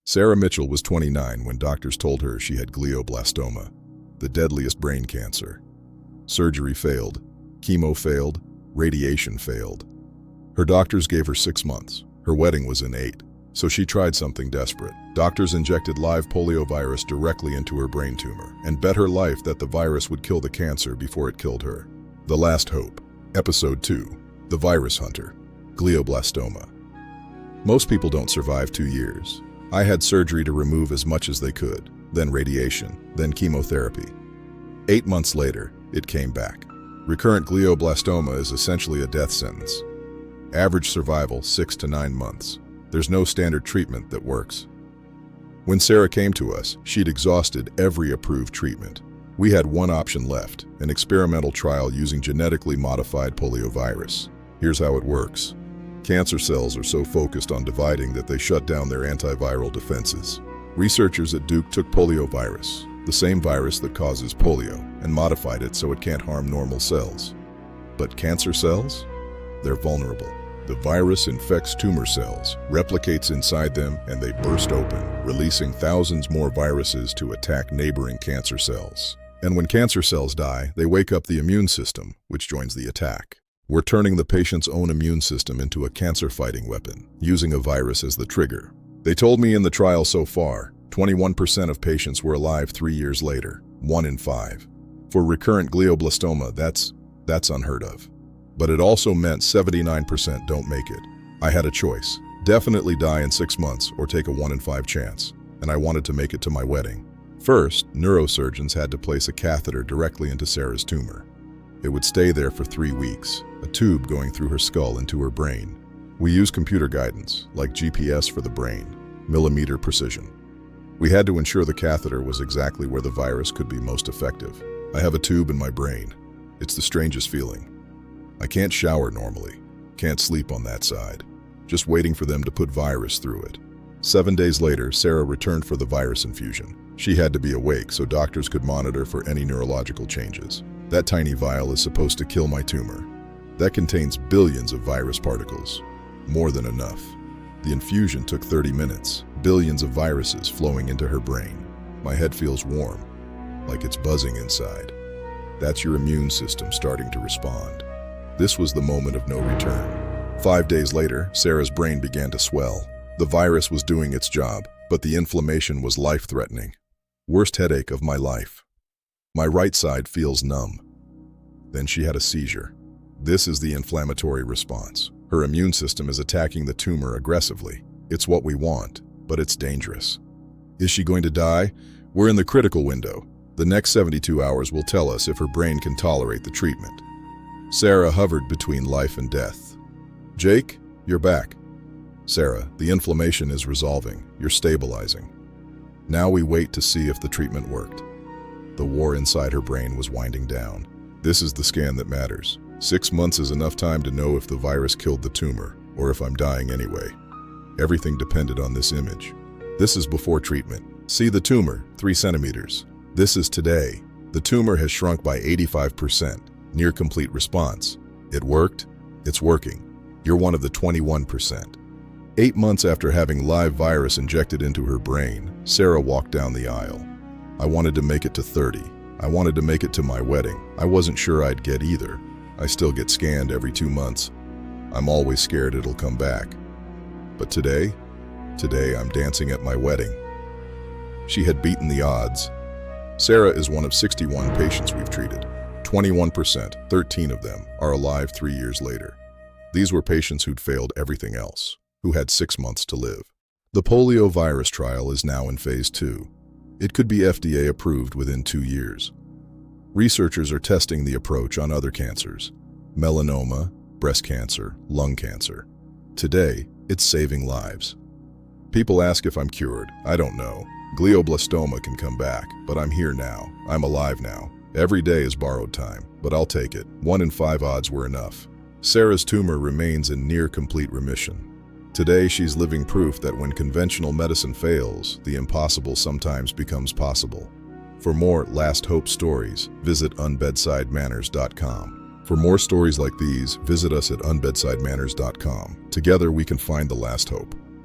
Sarah Mitchell was 29 when doctors told her she had glioblastoma, the deadliest brain cancer. Surgery failed, chemo failed, radiation failed. Her doctors gave her 6 months. Her wedding was in 8, so she tried something desperate. Doctors injected live poliovirus directly into her brain tumor and bet her life that the virus would kill the cancer before it killed her. The Last Hope. Episode 2. The Virus Hunter. Glioblastoma. Most people don't survive 2 years. I had surgery to remove as much as they could, then radiation, then chemotherapy. 8 months later, it came back. Recurrent glioblastoma is essentially a death sentence. Average survival 6 to 9 months. There's no standard treatment that works. When Sarah came to us, she'd exhausted every approved treatment. We had one option left, an experimental trial using genetically modified poliovirus. Here's how it works. Cancer cells are so focused on dividing that they shut down their antiviral defenses. Researchers at Duke took poliovirus, the same virus that causes polio, and modified it so it can't harm normal cells. But cancer cells? They're vulnerable. The virus infects tumor cells, replicates inside them, and they burst open, releasing thousands more viruses to attack neighboring cancer cells. And when cancer cells die, they wake up the immune system, which joins the attack. We're turning the patient's own immune system into a cancer-fighting weapon, using a virus as the trigger. They told me in the trial so far, 21% of patients were alive 3 years later, 1 in 5. For recurrent glioblastoma, that's unheard of. But it also meant 79% don't make it. I had a choice. Definitely die in 6 months or take a 1 in 5 chance. And I wanted to make it to my wedding. First, neurosurgeons had to place a catheter directly into Sarah's tumor. It would stay there for 3 weeks, a tube going through her skull into her brain. We used computer guidance, like GPS for the brain, millimeter precision. We had to ensure the catheter was exactly where the virus could be most effective. I have a tube in my brain. It's the strangest feeling. I can't shower normally, can't sleep on that side, just waiting for them to put virus through it. 7 days later, Sarah returned for the virus infusion. She had to be awake so doctors could monitor for any neurological changes. That tiny vial is supposed to kill my tumor. That contains billions of virus particles. More than enough. The infusion took 30 minutes, billions of viruses flowing into her brain. My head feels warm, like it's buzzing inside. That's your immune system starting to respond. This was the moment of no return. 5 days later, Sarah's brain began to swell. The virus was doing its job, but the inflammation was life-threatening. Worst headache of my life. My right side feels numb. Then she had a seizure. This is the inflammatory response. Her immune system is attacking the tumor aggressively. It's what we want, but it's dangerous. Is she going to die? We're in the critical window. The next 72 hours will tell us if her brain can tolerate the treatment. Sarah hovered between life and death. Jake, you're back. Sarah, the inflammation is resolving. You're stabilizing. Now we wait to see if the treatment worked. The war inside her brain was winding down. This is the scan that matters. 6 months is enough time to know if the virus killed the tumor, or if I'm dying anyway. Everything depended on this image. This is before treatment. See the tumor, 3 centimeters. This is today. The tumor has shrunk by 85%. Near complete response. It worked. It's working. You're one of the 21%. 8 months after having live virus injected into her brain, Sarah walked down the aisle. I wanted to make it to 30. I wanted to make it to my wedding. I wasn't sure I'd get either. I still get scanned every 2 months. I'm always scared it'll come back. But today I'm dancing at my wedding. She had beaten the odds. Sarah is one of 61 patients we've treated. 21%, 13 of them, are alive 3 years later. These were patients who'd failed everything else, who had 6 months to live. The poliovirus trial is now in phase 2. It could be FDA approved within 2 years. Researchers are testing the approach on other cancers: melanoma, breast cancer, lung cancer. Today, it's saving lives. People ask if I'm cured. I don't know. Glioblastoma can come back, but I'm here now. I'm alive now. Every day is borrowed time, but I'll take it. 1 in 5 odds were enough. Sarah's tumor remains in near complete remission. Today, she's living proof that when conventional medicine fails, the impossible sometimes becomes possible. For more Last Hope stories, visit unbedsidemanners.com. For more stories like these, visit us at unbedsidemanners.com. Together, we can find the last hope.